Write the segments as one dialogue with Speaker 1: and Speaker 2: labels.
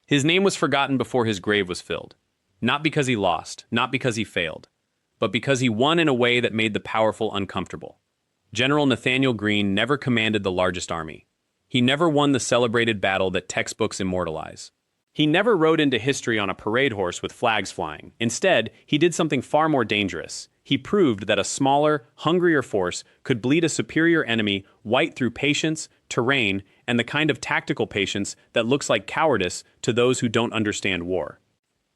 Speaker 1: His name was forgotten before his grave was filled. Not because he lost, not because he failed, but because he won in a way that made the powerful uncomfortable. General Nathaniel Greene never commanded the largest army. He never won the celebrated battle that textbooks immortalize. He never rode into history on a parade horse with flags flying. Instead, he did something far more dangerous. He proved that a smaller, hungrier force could bleed a superior enemy white through patience, terrain, and the kind of tactical patience that looks like cowardice to those who don't understand war.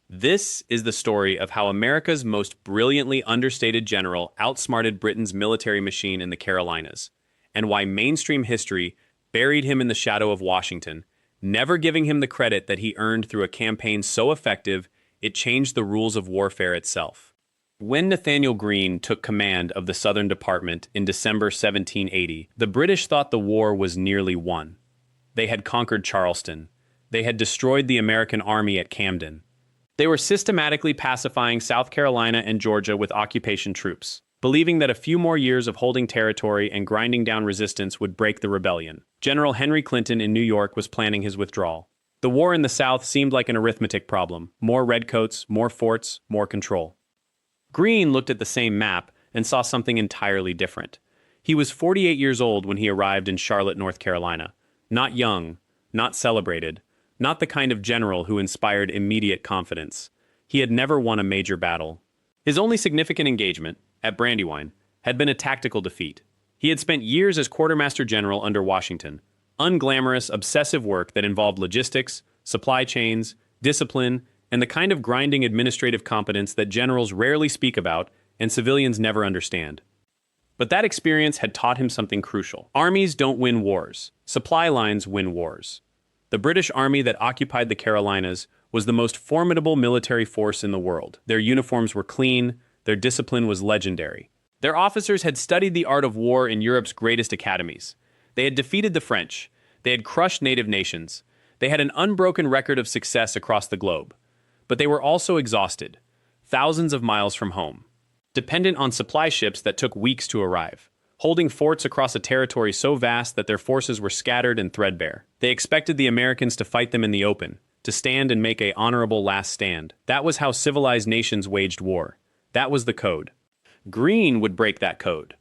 Speaker 1: This is the story of how America's most brilliantly understated general outsmarted Britain's military machine in the Carolinas, and why mainstream history buried him in the shadow of Washington, never giving him the credit that he earned through a campaign so effective it changed the rules of warfare itself. When Nathaniel Greene took command of the Southern Department in December 1780, the British thought the war was nearly won. They had conquered Charleston. They had destroyed the American army at Camden. They were systematically pacifying South Carolina and Georgia with occupation troops, believing that a few more years of holding territory and grinding down resistance would break the rebellion. General Henry Clinton in New York was planning his withdrawal. The war in the South seemed like an arithmetic problem. More redcoats, more forts, more control. Greene looked at the same map and saw something entirely different. He was 48 years old when he arrived in Charlotte, North Carolina. Not young, not celebrated, not the kind of general who inspired immediate confidence. He had never won a major battle. His only significant engagement, at Brandywine, had been a tactical defeat. He had spent years as quartermaster general under Washington, unglamorous, obsessive work that involved logistics, supply chains, discipline, and the kind of grinding administrative competence that generals rarely speak about and civilians never understand. But that experience had taught him something crucial. Armies don't win wars. Supply lines win wars. The British Army that occupied the Carolinas was the most formidable military force in the world. Their uniforms were clean, their discipline was legendary. Their officers had studied the art of war in Europe's greatest academies. They had defeated the French. They had crushed native nations. They had an unbroken record of success across the globe. But they were also exhausted, thousands of miles from home, dependent on supply ships that took weeks to arrive, holding forts across a territory so vast that their forces were scattered and threadbare. They expected the Americans to fight them in the open, to stand and make an honorable last stand. That was how civilized nations waged war. That was the code. Greene would break that code.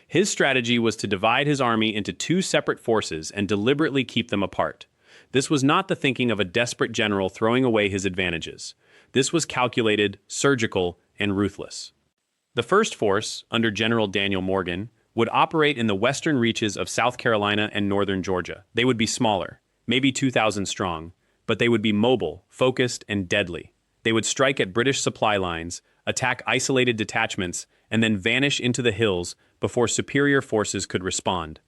Speaker 1: His strategy was to divide his army into two separate forces and deliberately keep them apart. This was not the thinking of a desperate general throwing away his advantages. This was calculated, surgical, and ruthless. The first force, under General Daniel Morgan, would operate in the western reaches of South Carolina and northern Georgia. They would be smaller, maybe 2,000 strong, but they would be mobile, focused, and deadly. They would strike at British supply lines, attack isolated detachments, and then vanish into the hills before superior forces could respond.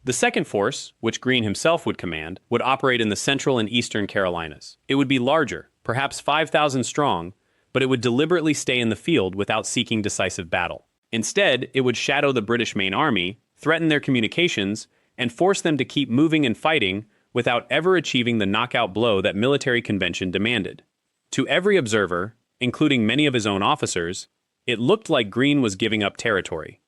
Speaker 1: The second force, which Greene himself would command, would operate in the central and eastern Carolinas. It would be larger, perhaps 5,000 strong, but it would deliberately stay in the field without seeking decisive battle. Instead, it would shadow the British main army, threaten their communications, and force them to keep moving and fighting without ever achieving the knockout blow that military convention demanded. To every observer, including many of his own officers, it looked like Greene was giving up territory.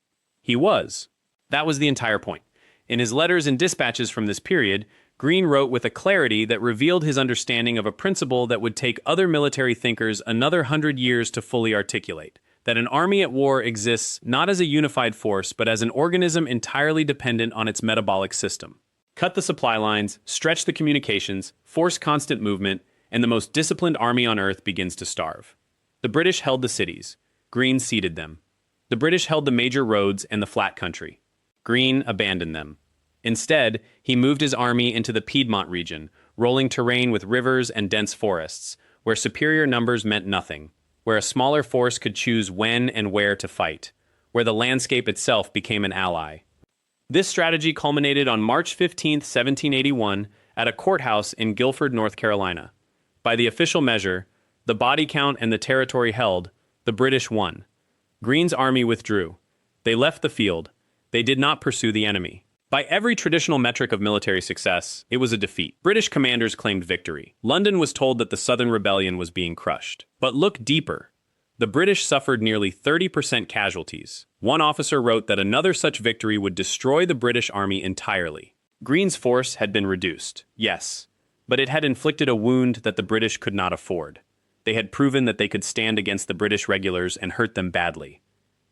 Speaker 1: He was. That was the entire point. In his letters and dispatches from this period, Greene wrote with a clarity that revealed his understanding of a principle that would take other military thinkers another 100 years to fully articulate: that an army at war exists not as a unified force, but as an organism entirely dependent on its metabolic system. Cut the supply lines, stretch the communications, force constant movement, and the most disciplined army on earth begins to starve. The British held the cities. Greene ceded them. The British held the major roads and the flat country. Greene abandoned them. Instead, he moved his army into the Piedmont region, rolling terrain with rivers and dense forests, where superior numbers meant nothing, where a smaller force could choose when and where to fight, where the landscape itself became an ally. This strategy culminated on March 15, 1781, at a courthouse in Guilford, North Carolina. By the official measure, the body count and the territory held, the British won. Greene's army withdrew. They left the field. They did not pursue the enemy. By every traditional metric of military success, it was a defeat. British commanders claimed victory. London was told that the Southern Rebellion was being crushed. But look deeper. The British suffered nearly 30% casualties. One officer wrote that another such victory would destroy the British army entirely. Greene's force had been reduced, yes, But it had inflicted a wound that the British could not afford. They had proven that they could stand against the British regulars and hurt them badly.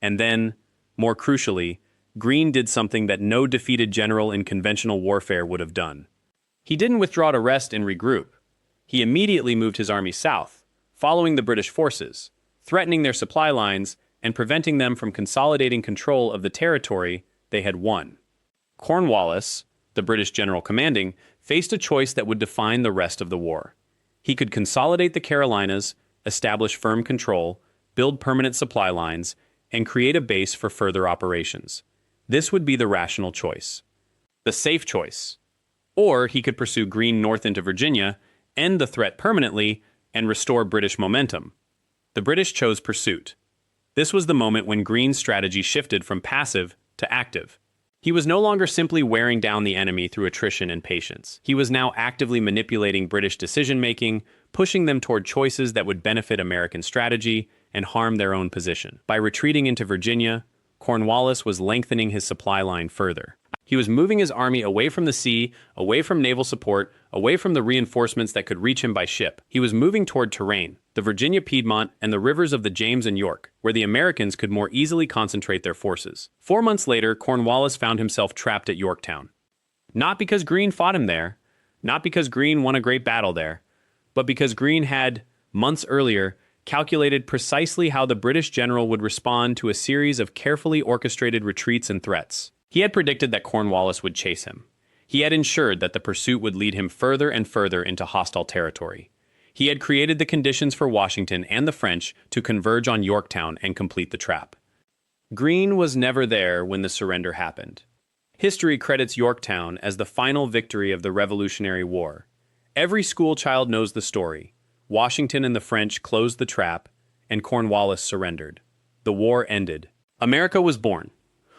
Speaker 1: And then, more crucially, Greene did something that no defeated general in conventional warfare would have done. He didn't withdraw to rest and regroup. He immediately moved his army south, following the British forces, threatening their supply lines and preventing them from consolidating control of the territory they had won. Cornwallis, the British general commanding, faced a choice that would define the rest of the war. He could consolidate the Carolinas, establish firm control, build permanent supply lines, and create a base for further operations. This would be the rational choice. The safe choice. Or he could pursue Greene north into Virginia, end the threat permanently, and restore British momentum. The British chose pursuit. This was the moment when Greene's strategy shifted from passive to active. He was no longer simply wearing down the enemy through attrition and patience. He was now actively manipulating British decision-making, pushing them toward choices that would benefit American strategy and harm their own position. By retreating into Virginia, Cornwallis was lengthening his supply line further. He was moving his army away from the sea, away from naval support, away from the reinforcements that could reach him by ship. He was moving toward terrain, the Virginia Piedmont and the rivers of the James and York, where the Americans could more easily concentrate their forces. 4 months later, Cornwallis found himself trapped at Yorktown. Not because Greene fought him there, not because Greene won a great battle there, but because Greene had, months earlier, calculated precisely how the British general would respond to a series of carefully orchestrated retreats and threats. He had predicted that Cornwallis would chase him. He had ensured that the pursuit would lead him further and further into hostile territory. He had created the conditions for Washington and the French to converge on Yorktown and complete the trap. Greene was never there when the surrender happened. History credits Yorktown as the final victory of the Revolutionary War. Every schoolchild knows the story. Washington and the French closed the trap, and Cornwallis surrendered. The war ended. America was born.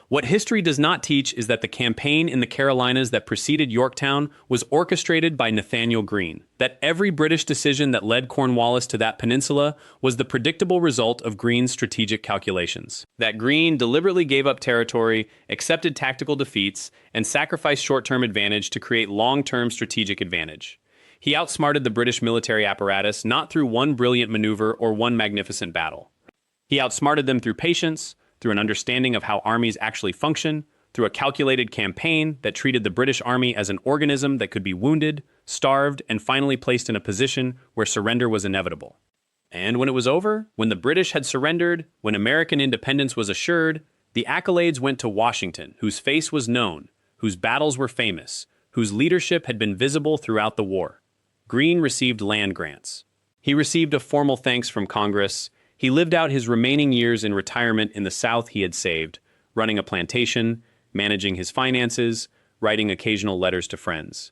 Speaker 1: What history does not teach is that the campaign in the Carolinas that preceded Yorktown was orchestrated by Nathaniel Greene, that every British decision that led Cornwallis to that peninsula was the predictable result of Greene's strategic calculations, that Greene deliberately gave up territory, accepted tactical defeats, and sacrificed short-term advantage to create long-term strategic advantage. He outsmarted the British military apparatus not through one brilliant maneuver or one magnificent battle. He outsmarted them through patience, through an understanding of how armies actually function, through a calculated campaign that treated the British Army as an organism that could be wounded, starved, and finally placed in a position where surrender was inevitable. And when it was over, when the British had surrendered, when American independence was assured, the accolades went to Washington, whose face was known, whose battles were famous, whose leadership had been visible throughout the war. Greene received land grants. He received a formal thanks from Congress. He lived out his remaining years in retirement in the South he had saved, running a plantation, managing his finances, writing occasional letters to friends.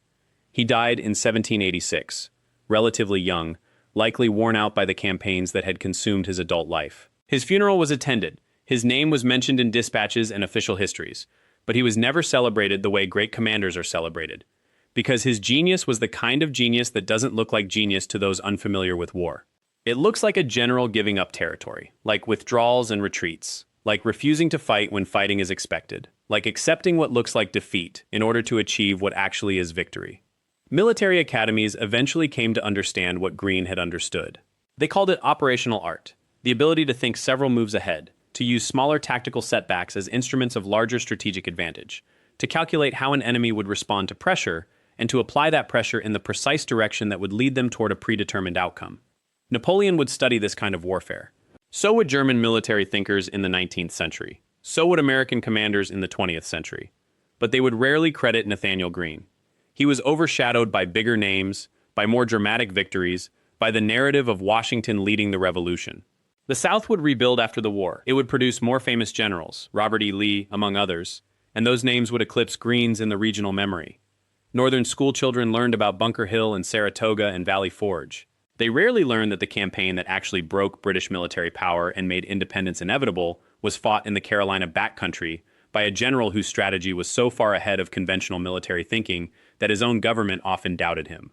Speaker 1: He died in 1786, relatively young, likely worn out by the campaigns that had consumed his adult life. His funeral was attended. His name was mentioned in dispatches and official histories, but he was never celebrated the way great commanders are celebrated, because his genius was the kind of genius that doesn't look like genius to those unfamiliar with war. It looks like a general giving up territory, like withdrawals and retreats, like refusing to fight when fighting is expected, like accepting what looks like defeat in order to achieve what actually is victory. Military academies eventually came to understand what Greene had understood. They called it operational art, the ability to think several moves ahead, to use smaller tactical setbacks as instruments of larger strategic advantage, to calculate how an enemy would respond to pressure, and to apply that pressure in the precise direction that would lead them toward a predetermined outcome. Napoleon would study this kind of warfare. So would German military thinkers in the 19th century. So would American commanders in the 20th century. But they would rarely credit Nathaniel Greene. He was overshadowed by bigger names, by more dramatic victories, by the narrative of Washington leading the revolution. The South would rebuild after the war. It would produce more famous generals, Robert E. Lee, among others, and those names would eclipse Greene's in the regional memory. Northern schoolchildren learned about Bunker Hill and Saratoga and Valley Forge. They rarely learned that the campaign that actually broke British military power and made independence inevitable was fought in the Carolina backcountry by a general whose strategy was so far ahead of conventional military thinking that his own government often doubted him.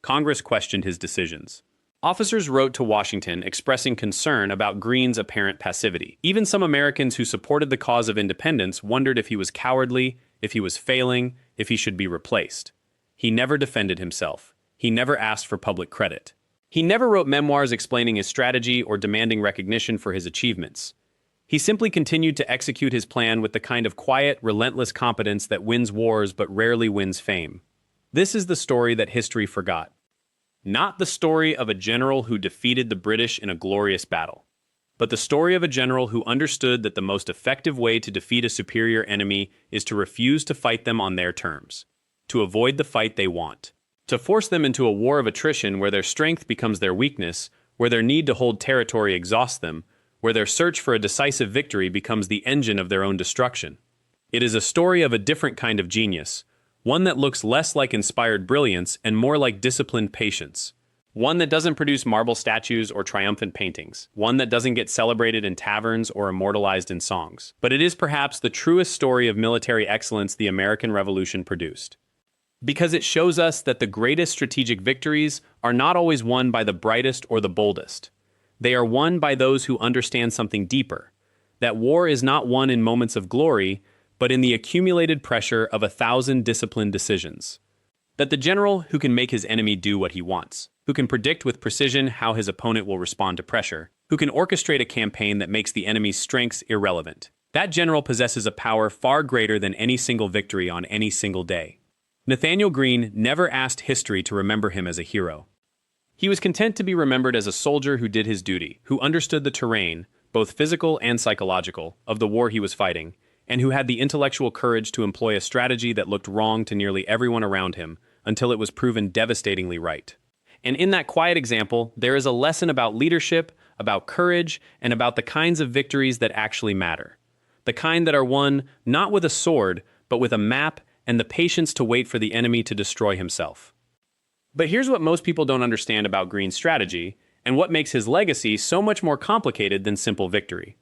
Speaker 1: Congress questioned his decisions. Officers wrote to Washington expressing concern about Greene's apparent passivity. Even some Americans who supported the cause of independence wondered if he was cowardly, if he was failing, if he should be replaced. He never defended himself. He never asked for public credit. He never wrote memoirs explaining his strategy or demanding recognition for his achievements. He simply continued to execute his plan with the kind of quiet, relentless competence that wins wars but rarely wins fame. This is the story that history forgot. Not the story of a general who defeated the British in a glorious battle, but the story of a general who understood that the most effective way to defeat a superior enemy is to refuse to fight them on their terms, to avoid the fight they want, to force them into a war of attrition where their strength becomes their weakness, where their need to hold territory exhausts them, where their search for a decisive victory becomes the engine of their own destruction. It is a story of a different kind of genius, one that looks less like inspired brilliance and more like disciplined patience. One that doesn't produce marble statues or triumphant paintings. One that doesn't get celebrated in taverns or immortalized in songs. But it is perhaps the truest story of military excellence the American Revolution produced. Because it shows us that the greatest strategic victories are not always won by the brightest or the boldest. They are won by those who understand something deeper. That war is not won in moments of glory, but in the accumulated pressure of 1,000 disciplined decisions. That the general who can make his enemy do what he wants, who can predict with precision how his opponent will respond to pressure, who can orchestrate a campaign that makes the enemy's strengths irrelevant. That general possesses a power far greater than any single victory on any single day. Nathaniel Greene never asked history to remember him as a hero. He was content to be remembered as a soldier who did his duty, who understood the terrain, both physical and psychological, of the war he was fighting, and who had the intellectual courage to employ a strategy that looked wrong to nearly everyone around him until it was proven devastatingly right. And in that quiet example, there is a lesson about leadership, about courage, and about the kinds of victories that actually matter. The kind that are won not with a sword, but with a map and the patience to wait for the enemy to destroy himself. But here's what most people don't understand about Greene's strategy, and what makes his legacy so much more complicated than simple victory.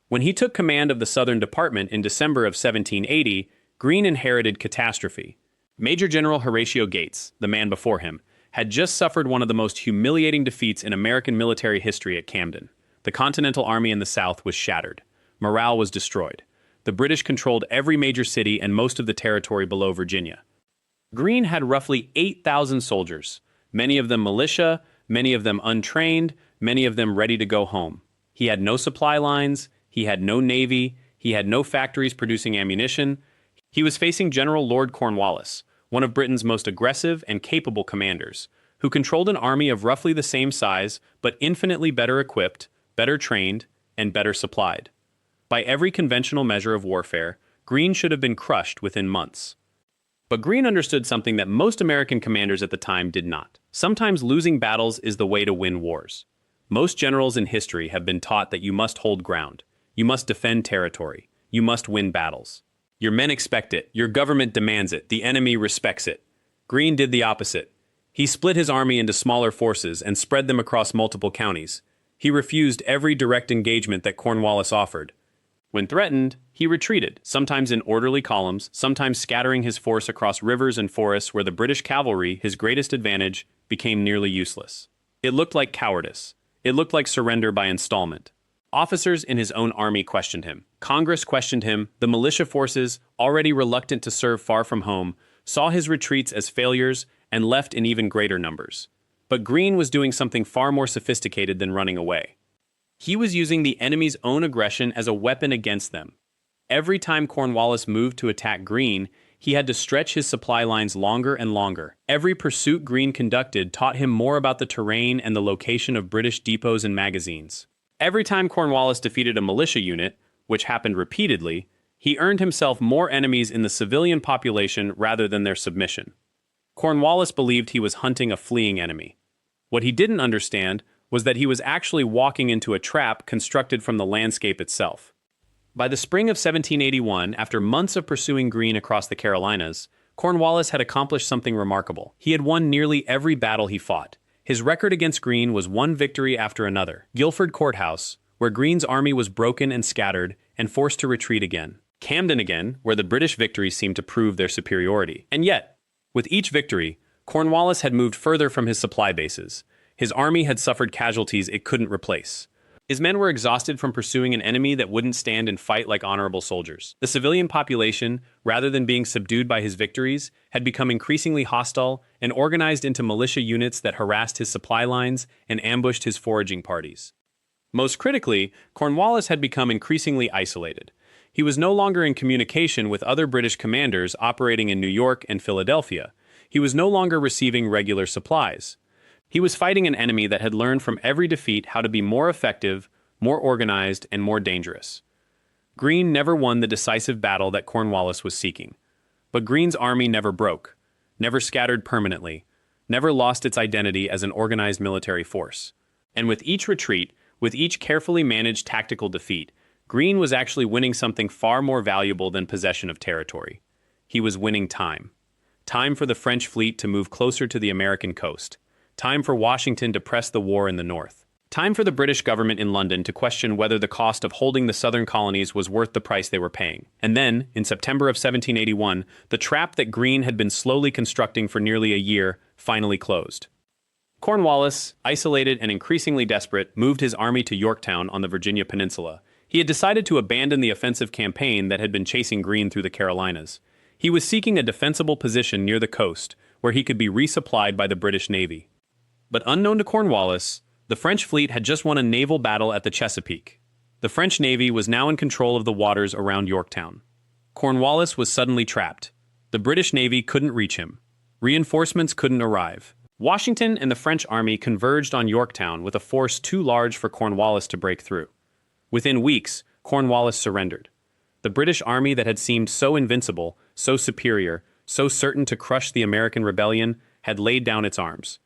Speaker 1: When he took command of the Southern Department in December of 1780, Greene inherited catastrophe. Major General Horatio Gates, the man before him, had just suffered one of the most humiliating defeats in American military history at Camden. The Continental Army in the South was shattered. Morale was destroyed. The British controlled every major city and most of the territory below Virginia. Greene had roughly 8,000 soldiers, many of them militia, many of them untrained, many of them ready to go home. He had no supply lines. He had no navy, he had no factories producing ammunition. He was facing General Lord Cornwallis, one of Britain's most aggressive and capable commanders, who controlled an army of roughly the same size, but infinitely better equipped, better trained, and better supplied. By every conventional measure of warfare, Greene should have been crushed within months. But Greene understood something that most American commanders at the time did not. Sometimes losing battles is the way to win wars. Most generals in history have been taught that you must hold ground. You must defend territory. You must win battles. Your men expect it. Your government demands it. The enemy respects it. Greene did the opposite. He split his army into smaller forces and spread them across multiple counties. He refused every direct engagement that Cornwallis offered. When threatened, he retreated, sometimes in orderly columns, sometimes scattering his force across rivers and forests where the British cavalry, his greatest advantage, became nearly useless. It looked like cowardice. It looked like surrender by installment. Officers in his own army questioned him. Congress questioned him. The militia forces, already reluctant to serve far from home, saw his retreats as failures and left in even greater numbers. But Greene was doing something far more sophisticated than running away. He was using the enemy's own aggression as a weapon against them. Every time Cornwallis moved to attack Greene, he had to stretch his supply lines longer and longer. Every pursuit Greene conducted taught him more about the terrain and the location of British depots and magazines. Every time Cornwallis defeated a militia unit, which happened repeatedly, he earned himself more enemies in the civilian population rather than their submission. Cornwallis believed he was hunting a fleeing enemy. What he didn't understand was that he was actually walking into a trap constructed from the landscape itself. By the spring of 1781, after months of pursuing Greene across the Carolinas, Cornwallis had accomplished something remarkable. He had won nearly every battle he fought. His record against Greene was one victory after another. Guilford Courthouse, where Greene's army was broken and scattered and forced to retreat again. Camden again, where the British victories seemed to prove their superiority. And yet, with each victory, Cornwallis had moved further from his supply bases. His army had suffered casualties it couldn't replace. His men were exhausted from pursuing an enemy that wouldn't stand and fight like honorable soldiers. The civilian population, rather than being subdued by his victories, had become increasingly hostile and organized into militia units that harassed his supply lines and ambushed his foraging parties. Most critically, Cornwallis had become increasingly isolated. He was no longer in communication with other British commanders operating in New York and Philadelphia. He was no longer receiving regular supplies. He was fighting an enemy that had learned from every defeat how to be more effective, more organized, and more dangerous. Greene never won the decisive battle that Cornwallis was seeking. But Greene's army never broke, never scattered permanently, never lost its identity as an organized military force. And with each retreat, with each carefully managed tactical defeat, Greene was actually winning something far more valuable than possession of territory. He was winning time. Time for the French fleet to move closer to the American coast. Time for Washington to press the war in the north. Time for the British government in London to question whether the cost of holding the southern colonies was worth the price they were paying. And then, in September of 1781, the trap that Greene had been slowly constructing for nearly a year finally closed. Cornwallis, isolated and increasingly desperate, moved his army to Yorktown on the Virginia Peninsula. He had decided to abandon the offensive campaign that had been chasing Greene through the Carolinas. He was seeking a defensible position near the coast, where he could be resupplied by the British Navy. But unknown to Cornwallis, the French fleet had just won a naval battle at the Chesapeake. The French Navy was now in control of the waters around Yorktown. Cornwallis was suddenly trapped. The British Navy couldn't reach him. Reinforcements couldn't arrive. Washington and the French army converged on Yorktown with a force too large for Cornwallis to break through. Within weeks, Cornwallis surrendered. The British army that had seemed so invincible, so superior, so certain to crush the American rebellion, had laid down its arms.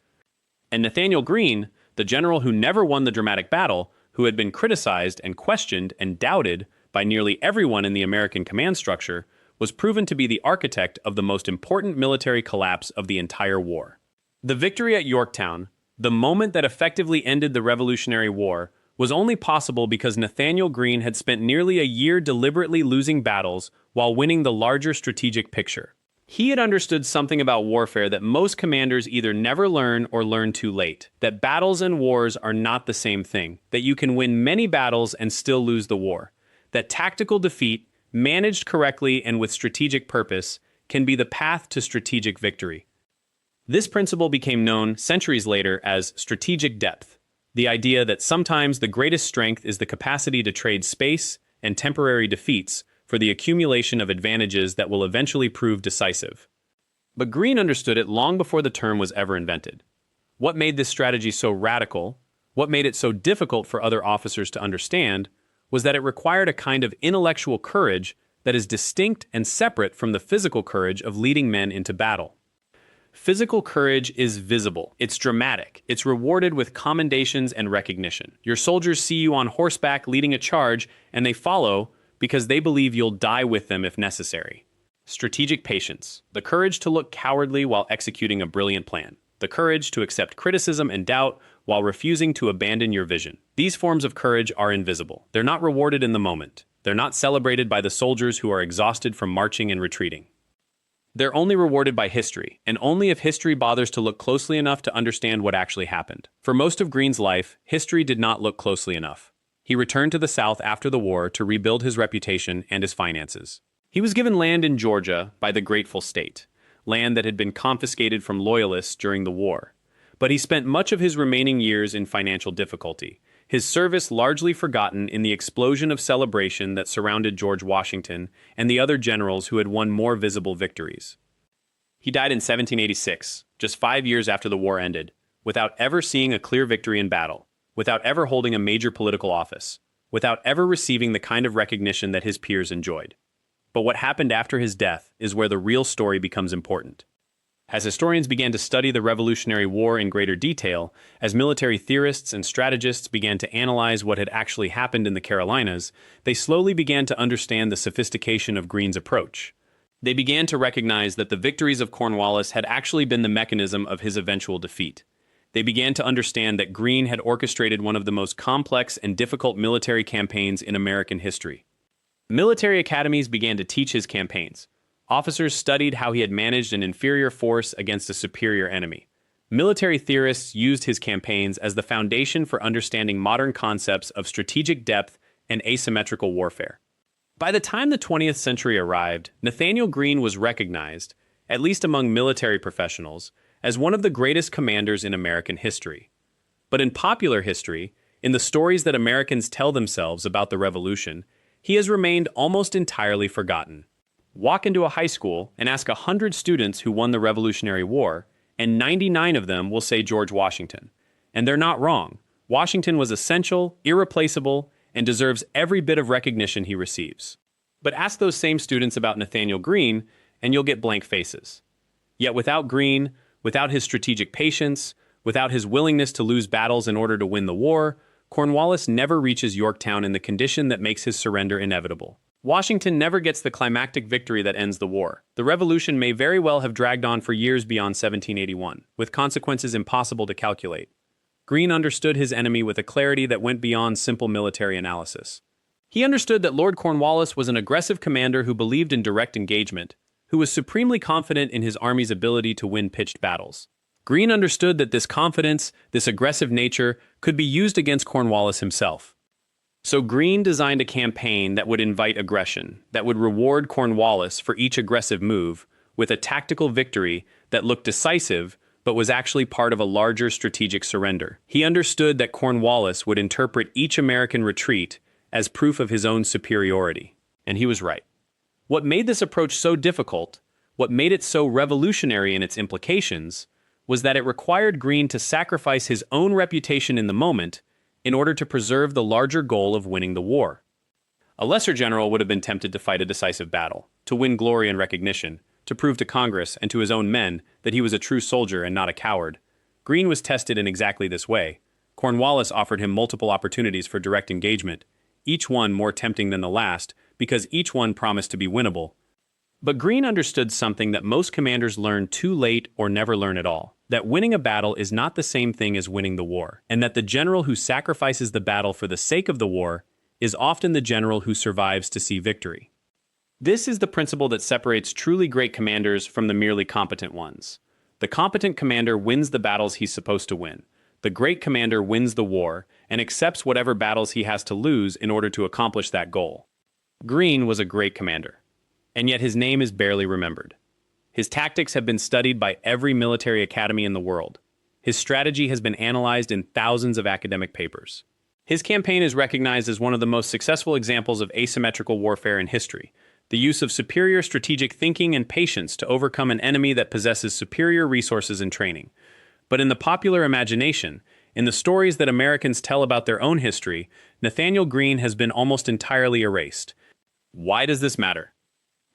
Speaker 1: And Nathaniel Greene, the general who never won the dramatic battle, who had been criticized and questioned and doubted by nearly everyone in the American command structure, was proven to be the architect of the most important military collapse of the entire war. The victory at Yorktown, the moment that effectively ended the Revolutionary War, was only possible because Nathaniel Greene had spent nearly a year deliberately losing battles while winning the larger strategic picture. He had understood something about warfare that most commanders either never learn or learn too late. That battles and wars are not the same thing. That you can win many battles and still lose the war. That tactical defeat, managed correctly and with strategic purpose, can be the path to strategic victory. This principle became known centuries later as strategic depth. The idea that sometimes the greatest strength is the capacity to trade space and temporary defeats for the accumulation of advantages that will eventually prove decisive. But Greene understood it long before the term was ever invented. What made this strategy so radical, what made it so difficult for other officers to understand, was that it required a kind of intellectual courage that is distinct and separate from the physical courage of leading men into battle. Physical courage is visible, it's dramatic, it's rewarded with commendations and recognition. Your soldiers see you on horseback leading a charge, and they follow because they believe you'll die with them if necessary. Strategic patience, the courage to look cowardly while executing a brilliant plan. The courage to accept criticism and doubt while refusing to abandon your vision. These forms of courage are invisible. They're not rewarded in the moment. They're not celebrated by the soldiers who are exhausted from marching and retreating. They're only rewarded by history, and only if history bothers to look closely enough to understand what actually happened. For most of Greene's life, history did not look closely enough. He returned to the South after the war to rebuild his reputation and his finances. He was given land in Georgia by the grateful state, land that had been confiscated from loyalists during the war. But he spent much of his remaining years in financial difficulty, his service largely forgotten in the explosion of celebration that surrounded George Washington and the other generals who had won more visible victories. He died in 1786, just 5 years after the war ended, without ever seeing a clear victory in battle, without ever holding a major political office, without ever receiving the kind of recognition that his peers enjoyed. But what happened after his death is where the real story becomes important. As historians began to study the Revolutionary War in greater detail, as military theorists and strategists began to analyze what had actually happened in the Carolinas, they slowly began to understand the sophistication of Greene's approach. They began to recognize that the victories of Cornwallis had actually been the mechanism of his eventual defeat. They began to understand that Greene had orchestrated one of the most complex and difficult military campaigns in American history. Military academies began to teach his campaigns. Officers studied how he had managed an inferior force against a superior enemy. Military theorists used his campaigns as the foundation for understanding modern concepts of strategic depth and asymmetrical warfare. By the time the 20th century arrived, Nathaniel Greene was recognized, at least among military professionals, as one of the greatest commanders in American history. But in popular history, in the stories that Americans tell themselves about the Revolution, he has remained almost entirely forgotten. Walk into a high school and ask 100 students who won the Revolutionary War, and 99 of them will say George Washington. And they're not wrong. Washington was essential, irreplaceable, and deserves every bit of recognition he receives. But ask those same students about Nathaniel Greene, and you'll get blank faces. Yet without Greene, without his strategic patience, without his willingness to lose battles in order to win the war, Cornwallis never reaches Yorktown in the condition that makes his surrender inevitable. Washington never gets the climactic victory that ends the war. The revolution may very well have dragged on for years beyond 1781, with consequences impossible to calculate. Greene understood his enemy with a clarity that went beyond simple military analysis. He understood that Lord Cornwallis was an aggressive commander who believed in direct engagement, who was supremely confident in his army's ability to win pitched battles. Greene understood that this confidence, this aggressive nature, could be used against Cornwallis himself. So Greene designed a campaign that would invite aggression, that would reward Cornwallis for each aggressive move, with a tactical victory that looked decisive, but was actually part of a larger strategic surrender. He understood that Cornwallis would interpret each American retreat as proof of his own superiority. And he was right. What made this approach so difficult, what made it so revolutionary in its implications, was that it required Greene to sacrifice his own reputation in the moment in order to preserve the larger goal of winning the war. A lesser general would have been tempted to fight a decisive battle, to win glory and recognition, to prove to Congress and to his own men that he was a true soldier and not a coward. Greene was tested in exactly this way. Cornwallis offered him multiple opportunities for direct engagement, each one more tempting than the last because each one promised to be winnable. But Greene understood something that most commanders learn too late or never learn at all, that winning a battle is not the same thing as winning the war, and that the general who sacrifices the battle for the sake of the war is often the general who survives to see victory. This is the principle that separates truly great commanders from the merely competent ones. The competent commander wins the battles he's supposed to win. The great commander wins the war and accepts whatever battles he has to lose in order to accomplish that goal. Greene was a great commander, and yet his name is barely remembered. His tactics have been studied by every military academy in the world. His strategy has been analyzed in thousands of academic papers. His campaign is recognized as one of the most successful examples of asymmetrical warfare in history, the use of superior strategic thinking and patience to overcome an enemy that possesses superior resources and training. But in the popular imagination, in the stories that Americans tell about their own history, Nathaniel Greene has been almost entirely erased. Why does this matter?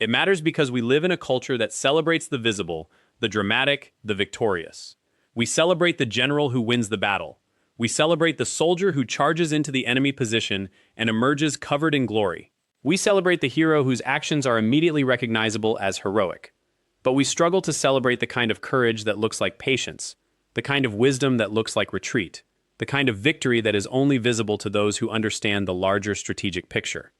Speaker 1: It matters because we live in a culture that celebrates the visible, the dramatic, the victorious. We celebrate the general who wins the battle. We celebrate the soldier who charges into the enemy position and emerges covered in glory. We celebrate the hero whose actions are immediately recognizable as heroic. But we struggle to celebrate the kind of courage that looks like patience, the kind of wisdom that looks like retreat, the kind of victory that is only visible to those who understand the larger strategic picture.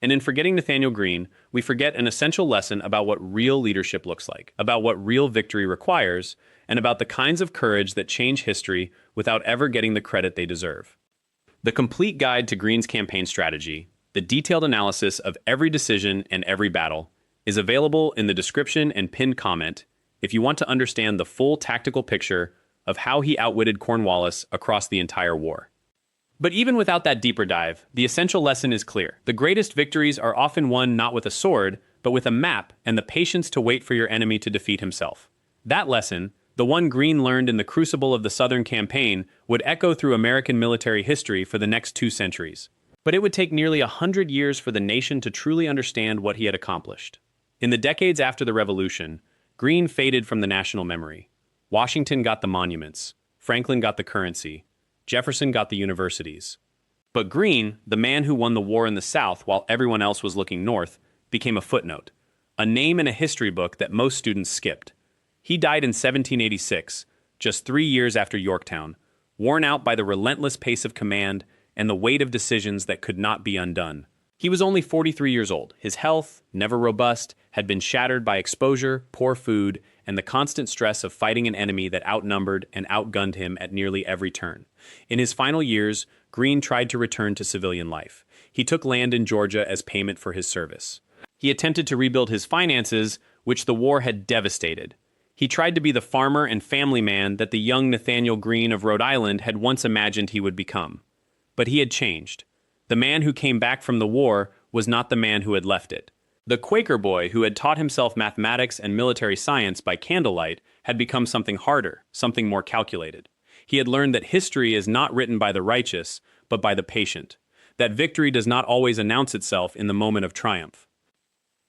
Speaker 1: And in forgetting Nathaniel Greene, we forget an essential lesson about what real leadership looks like, about what real victory requires, and about the kinds of courage that change history without ever getting the credit they deserve. The complete guide to Greene's campaign strategy, the detailed analysis of every decision and every battle, is available in the description and pinned comment if you want to understand the full tactical picture of how he outwitted Cornwallis across the entire war. But even without that deeper dive, the essential lesson is clear. The greatest victories are often won not with a sword, but with a map and the patience to wait for your enemy to defeat himself. That lesson, the one Greene learned in the crucible of the Southern Campaign, would echo through American military history for the next 2 centuries. But it would take nearly 100 years for the nation to truly understand what he had accomplished. In the decades after the Revolution, Greene faded from the national memory. Washington got the monuments, Franklin got the currency, Jefferson got the universities. But Greene, the man who won the war in the South while everyone else was looking north, became a footnote, a name in a history book that most students skipped. He died in 1786, just 3 years after Yorktown, worn out by the relentless pace of command and the weight of decisions that could not be undone. He was only 43 years old. His health, never robust, had been shattered by exposure, poor food, and the constant stress of fighting an enemy that outnumbered and outgunned him at nearly every turn. In his final years, Greene tried to return to civilian life. He took land in Georgia as payment for his service. He attempted to rebuild his finances, which the war had devastated. He tried to be the farmer and family man that the young Nathaniel Greene of Rhode Island had once imagined he would become. But he had changed. The man who came back from the war was not the man who had left it. The Quaker boy who had taught himself mathematics and military science by candlelight had become something harder, something more calculated. He had learned that history is not written by the righteous, but by the patient. That victory does not always announce itself in the moment of triumph.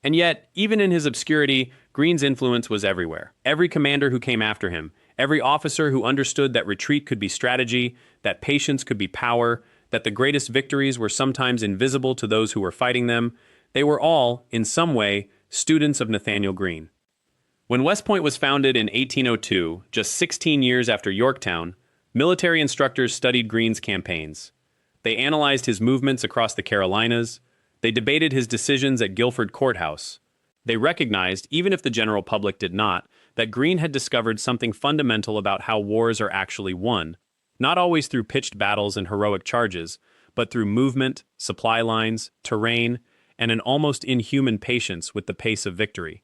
Speaker 1: And yet, even in his obscurity, Greene's influence was everywhere. Every commander who came after him, every officer who understood that retreat could be strategy, that patience could be power, that the greatest victories were sometimes invisible to those who were fighting them, they were all, in some way, students of Nathaniel Greene. When West Point was founded in 1802, just 16 years after Yorktown, military instructors studied Greene's campaigns. They analyzed his movements across the Carolinas. They debated his decisions at Guilford Courthouse. They recognized, even if the general public did not, that Greene had discovered something fundamental about how wars are actually won, not always through pitched battles and heroic charges, but through movement, supply lines, terrain, and an almost inhuman patience with the pace of victory.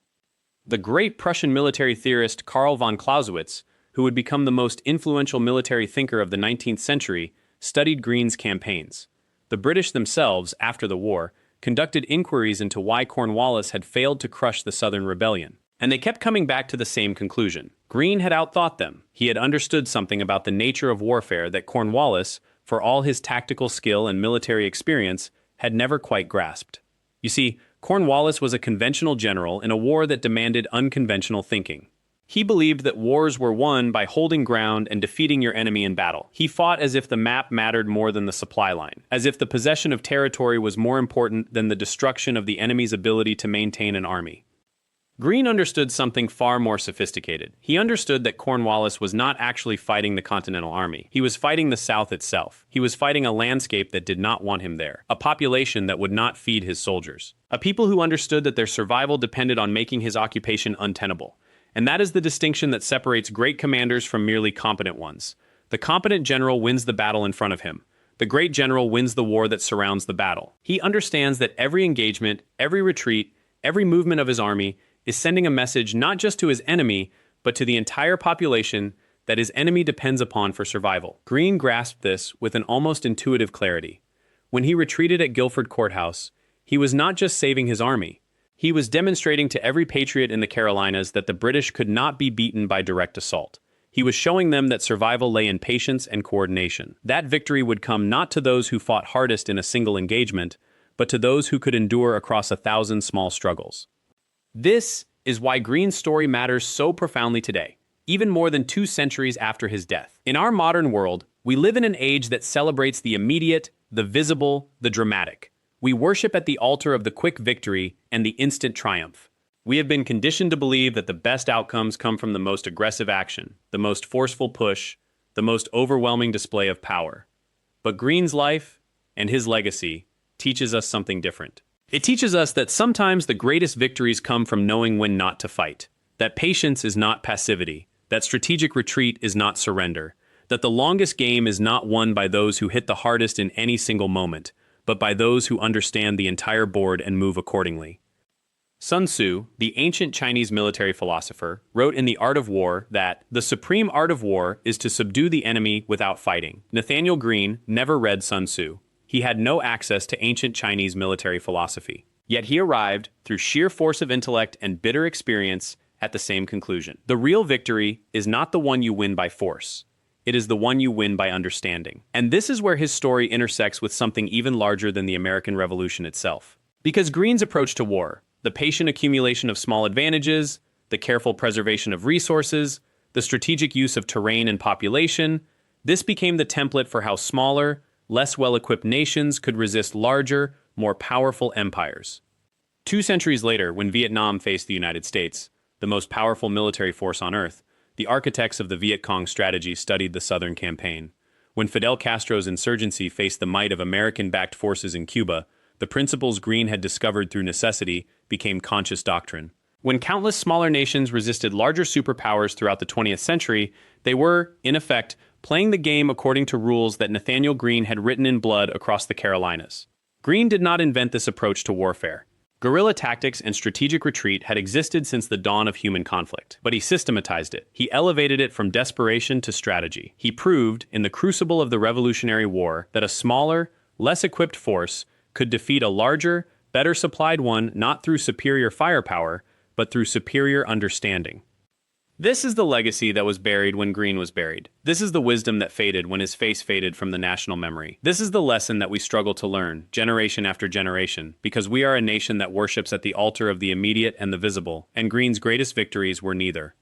Speaker 1: The great Prussian military theorist Karl von Clausewitz, who would become the most influential military thinker of the 19th century, studied Greene's campaigns. The British themselves, after the war, conducted inquiries into why Cornwallis had failed to crush the Southern Rebellion. And they kept coming back to the same conclusion. Greene had outthought them. He had understood something about the nature of warfare that Cornwallis, for all his tactical skill and military experience, had never quite grasped. You see, Cornwallis was a conventional general in a war that demanded unconventional thinking. He believed that wars were won by holding ground and defeating your enemy in battle. He fought as if the map mattered more than the supply line, as if the possession of territory was more important than the destruction of the enemy's ability to maintain an army. Greene understood something far more sophisticated. He understood that Cornwallis was not actually fighting the Continental Army. He was fighting the South itself. He was fighting a landscape that did not want him there, a population that would not feed his soldiers, a people who understood that their survival depended on making his occupation untenable. And that is the distinction that separates great commanders from merely competent ones. The competent general wins the battle in front of him. The great general wins the war that surrounds the battle. He understands that every engagement, every retreat, every movement of his army is sending a message not just to his enemy, but to the entire population that his enemy depends upon for survival. Greene grasped this with an almost intuitive clarity. When he retreated at Guilford Courthouse, he was not just saving his army. He was demonstrating to every patriot in the Carolinas that the British could not be beaten by direct assault. He was showing them that survival lay in patience and coordination. That victory would come not to those who fought hardest in a single engagement, but to those who could endure across 1,000 small struggles. This is why Greene's story matters so profoundly today, even more than 2 centuries after his death. In our modern world, we live in an age that celebrates the immediate, the visible, the dramatic. We worship at the altar of the quick victory and the instant triumph. We have been conditioned to believe that the best outcomes come from the most aggressive action, the most forceful push, the most overwhelming display of power. But Greene's life and his legacy teaches us something different. It teaches us that sometimes the greatest victories come from knowing when not to fight, that patience is not passivity, that strategic retreat is not surrender, that the longest game is not won by those who hit the hardest in any single moment, but by those who understand the entire board and move accordingly. Sun Tzu, the ancient Chinese military philosopher, wrote in The Art of War that the supreme art of war is to subdue the enemy without fighting. Nathaniel Greene never read Sun Tzu. He had no access to ancient Chinese military philosophy. Yet he arrived, through sheer force of intellect and bitter experience, at the same conclusion. The real victory is not the one you win by force. It is the one you win by understanding. And this is where his story intersects with something even larger than the American Revolution itself. Because Greene's approach to war, the patient accumulation of small advantages, the careful preservation of resources, the strategic use of terrain and population, this became the template for how smaller, less well-equipped nations could resist larger, more powerful empires. 2 centuries later, when Vietnam faced the United States, the most powerful military force on Earth, the architects of the Viet Cong strategy studied the Southern Campaign. When Fidel Castro's insurgency faced the might of American-backed forces in Cuba, the principles Greene had discovered through necessity became conscious doctrine. When countless smaller nations resisted larger superpowers throughout the 20th century, they were, in effect, playing the game according to rules that Nathaniel Greene had written in blood across the Carolinas. Greene did not invent this approach to warfare. Guerrilla tactics and strategic retreat had existed since the dawn of human conflict, but he systematized it. He elevated it from desperation to strategy. He proved, in the crucible of the Revolutionary War, that a smaller, less equipped force could defeat a larger, better supplied one not through superior firepower, but through superior understanding. This is the legacy that was buried when Greene was buried. This is the wisdom that faded when his face faded from the national memory. This is the lesson that we struggle to learn, generation after generation, because we are a nation that worships at the altar of the immediate and the visible, and Greene's greatest victories were neither.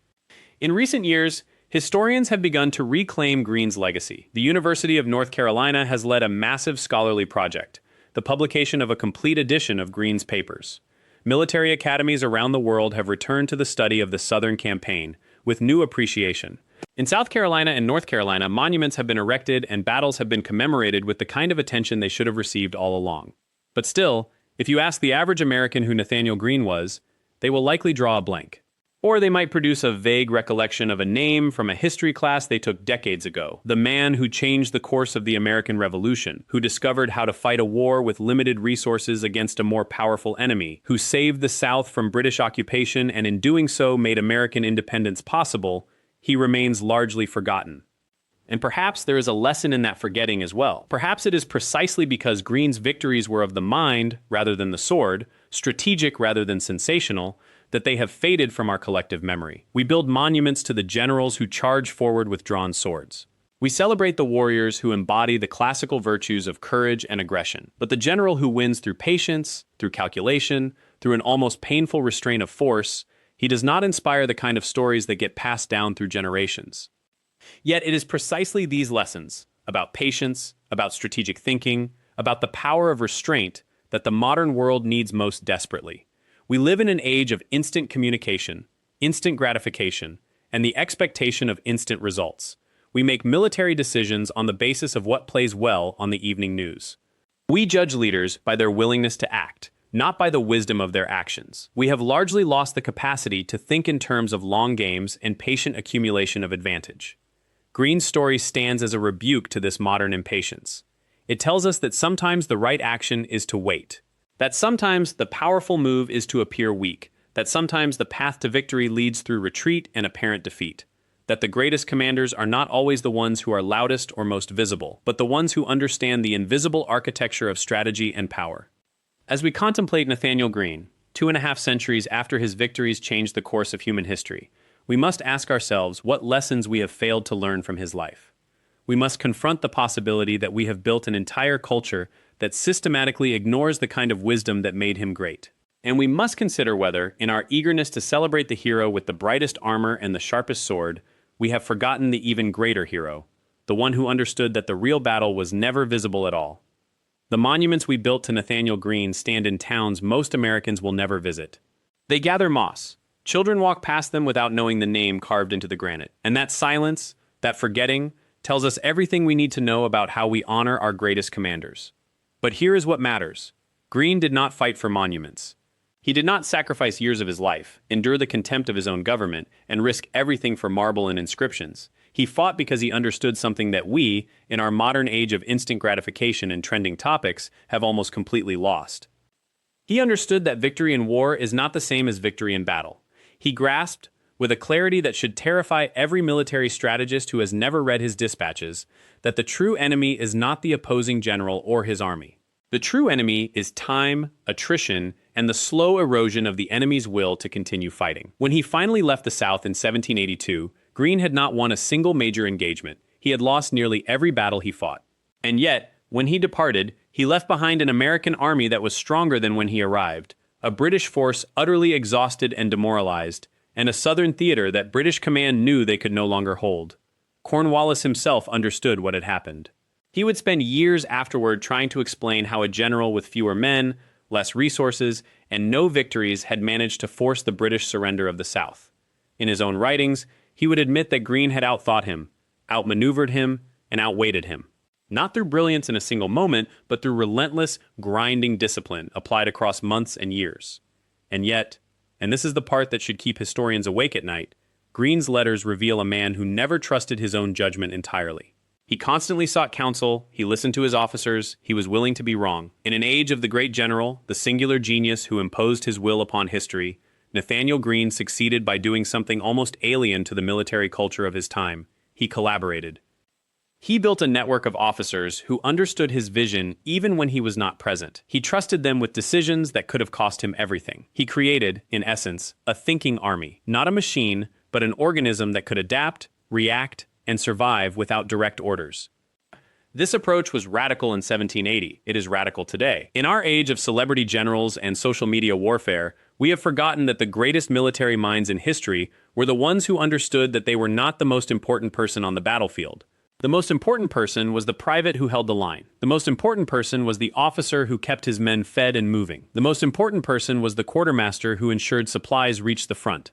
Speaker 1: In recent years, historians have begun to reclaim Greene's legacy. The University of North Carolina has led a massive scholarly project, the publication of a complete edition of Greene's papers. Military academies around the world have returned to the study of the Southern Campaign with new appreciation. In South Carolina and North Carolina, monuments have been erected and battles have been commemorated with the kind of attention they should have received all along. But still, if you ask the average American who Nathaniel Greene was, they will likely draw a blank. Or they might produce a vague recollection of a name from a history class they took decades ago. The man who changed the course of the American Revolution, who discovered how to fight a war with limited resources against a more powerful enemy, who saved the South from British occupation and in doing so made American independence possible, he remains largely forgotten. And perhaps there is a lesson in that forgetting as well. Perhaps it is precisely because Greene's victories were of the mind rather than the sword, strategic rather than sensational, that they have faded from our collective memory. We build monuments to the generals who charge forward with drawn swords. We celebrate the warriors who embody the classical virtues of courage and aggression. But the general who wins through patience, through calculation, through an almost painful restraint of force, he does not inspire the kind of stories that get passed down through generations. Yet it is precisely these lessons, about patience, about strategic thinking, about the power of restraint, that the modern world needs most desperately. We live in an age of instant communication, instant gratification, and the expectation of instant results. We make military decisions on the basis of what plays well on the evening news. We judge leaders by their willingness to act, not by the wisdom of their actions. We have largely lost the capacity to think in terms of long games and patient accumulation of advantage. Greene's story stands as a rebuke to this modern impatience. It tells us that sometimes the right action is to wait. That sometimes the powerful move is to appear weak, that sometimes the path to victory leads through retreat and apparent defeat, that the greatest commanders are not always the ones who are loudest or most visible, but the ones who understand the invisible architecture of strategy and power. As we contemplate Nathaniel Greene, 2.5 centuries after his victories changed the course of human history, we must ask ourselves what lessons we have failed to learn from his life. We must confront the possibility that we have built an entire culture that systematically ignores the kind of wisdom that made him great. And we must consider whether, in our eagerness to celebrate the hero with the brightest armor and the sharpest sword, we have forgotten the even greater hero, the one who understood that the real battle was never visible at all. The monuments we built to Nathaniel Greene stand in towns most Americans will never visit. They gather moss. Children walk past them without knowing the name carved into the granite. And that silence, that forgetting, tells us everything we need to know about how we honor our greatest commanders. But here is what matters. Greene did not fight for monuments. He did not sacrifice years of his life, endure the contempt of his own government, and risk everything for marble and inscriptions. He fought because he understood something that we, in our modern age of instant gratification and trending topics, have almost completely lost. He understood that victory in war is not the same as victory in battle. He grasped, with a clarity that should terrify every military strategist who has never read his dispatches, that the true enemy is not the opposing general or his army. The true enemy is time, attrition, and the slow erosion of the enemy's will to continue fighting. When he finally left the South in 1782, Greene had not won a single major engagement. He had lost nearly every battle he fought. And yet, when he departed, he left behind an American army that was stronger than when he arrived, a British force utterly exhausted and demoralized, and a Southern theater that British command knew they could no longer hold. Cornwallis himself understood what had happened. He would spend years afterward trying to explain how a general with fewer men, less resources, and no victories had managed to force the British surrender of the South. In his own writings, he would admit that Greene had outthought him, outmaneuvered him, and outweighted him. Not through brilliance in a single moment, but through relentless, grinding discipline applied across months and years. And yet, And this is the part that should keep historians awake at night. Greene's letters reveal a man who never trusted his own judgment entirely. He constantly sought counsel, he listened to his officers, he was willing to be wrong. In an age of the great general, the singular genius who imposed his will upon history, Nathaniel Greene succeeded by doing something almost alien to the military culture of his time. He collaborated. He built a network of officers who understood his vision even when he was not present. He trusted them with decisions that could have cost him everything. He created, in essence, a thinking army, not a machine, but an organism that could adapt, react, and survive without direct orders. This approach was radical in 1780. It is radical today. In our age of celebrity generals and social media warfare, we have forgotten that the greatest military minds in history were the ones who understood that they were not the most important person on the battlefield. The most important person was the private who held the line. The most important person was the officer who kept his men fed and moving. The most important person was the quartermaster who ensured supplies reached the front.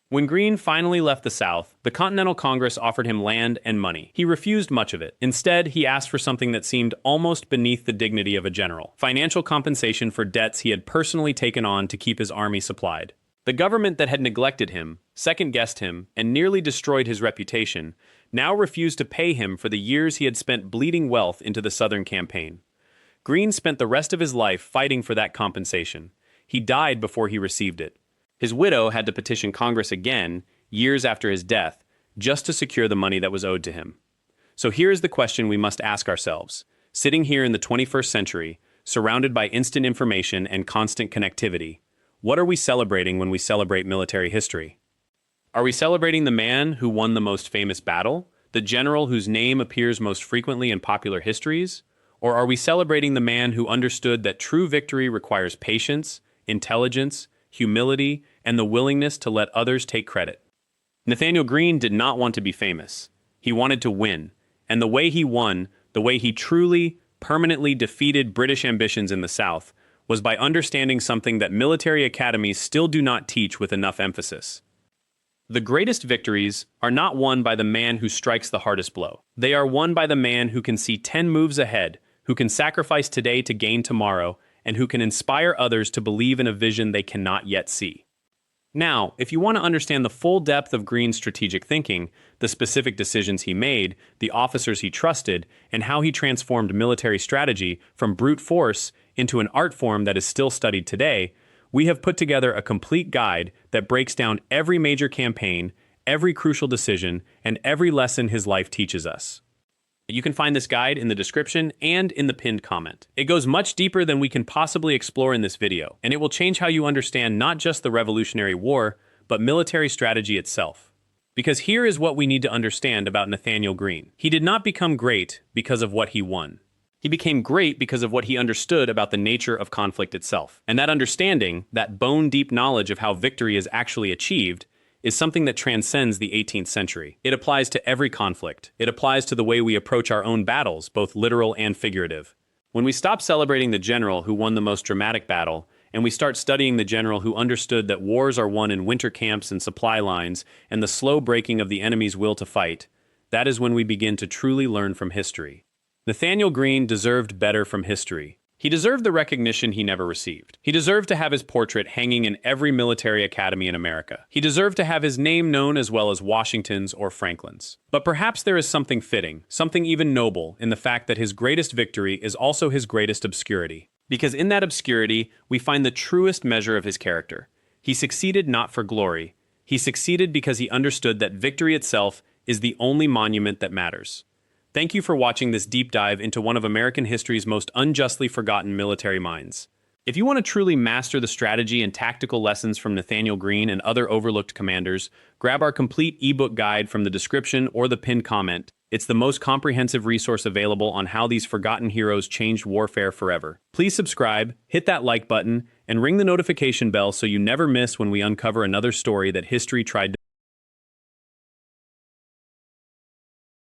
Speaker 1: When Greene finally left the South, the Continental Congress offered him land and money. He refused much of it. Instead, he asked for something that seemed almost beneath the dignity of a general: financial compensation for debts he had personally taken on to keep his army supplied. The government that had neglected him, second-guessed him, and nearly destroyed his reputation, now refused to pay him for the years he had spent bleeding wealth into the Southern campaign. Greene spent the rest of his life fighting for that compensation. He died before he received it. His widow had to petition Congress again, years after his death, just to secure the money that was owed to him. So here is the question we must ask ourselves. Sitting here in the 21st century, surrounded by instant information and constant connectivity, what are we celebrating when we celebrate military history? Are we celebrating the man who won the most famous battle, the general whose name appears most frequently in popular histories? Or are we celebrating the man who understood that true victory requires patience, intelligence, humility, and the willingness to let others take credit? Nathaniel Greene did not want to be famous. He wanted to win. And the way he won, the way he truly, permanently defeated British ambitions in the South, was by understanding something that military academies still do not teach with enough emphasis. The greatest victories are not won by the man who strikes the hardest blow. They are won by the man who can see 10 moves ahead, who can sacrifice today to gain tomorrow, and who can inspire others to believe in a vision they cannot yet see. Now, if you want to understand the full depth of Greene's strategic thinking, the specific decisions he made, the officers he trusted, and how he transformed military strategy from brute force into an art form that is still studied today, we have put together a complete guide that breaks down every major campaign, every crucial decision, and every lesson his life teaches us. You can find this guide in the description and in the pinned comment. It goes much deeper than we can possibly explore in this video, and it will change how you understand not just the Revolutionary War, but military strategy itself. Because here is what we need to understand about Nathaniel Greene. He did not become great because of what he won. He became great because of what he understood about the nature of conflict itself. And that understanding, that bone-deep knowledge of how victory is actually achieved, is something that transcends the 18th century. It applies to every conflict. It applies to the way we approach our own battles, both literal and figurative. When we stop celebrating the general who won the most dramatic battle, and we start studying the general who understood that wars are won in winter camps and supply lines, and the slow breaking of the enemy's will to fight, that is when we begin to truly learn from history. Nathaniel Greene deserved better from history. He deserved the recognition he never received. He deserved to have his portrait hanging in every military academy in America. He deserved to have his name known as well as Washington's or Franklin's. But perhaps there is something fitting, something even noble, in the fact that his greatest victory is also his greatest obscurity. Because in that obscurity, we find the truest measure of his character. He succeeded not for glory. He succeeded because he understood that victory itself is the only monument that matters. Thank you for watching this deep dive into one of American history's most unjustly forgotten military minds. If you want to truly master the strategy and tactical lessons from Nathaniel Greene and other overlooked commanders, grab our complete ebook guide from the description or the pinned comment. It's the most comprehensive resource available on how these forgotten heroes changed warfare forever. Please subscribe, hit that like button, and ring the notification bell so you never miss when we uncover another story that history tried to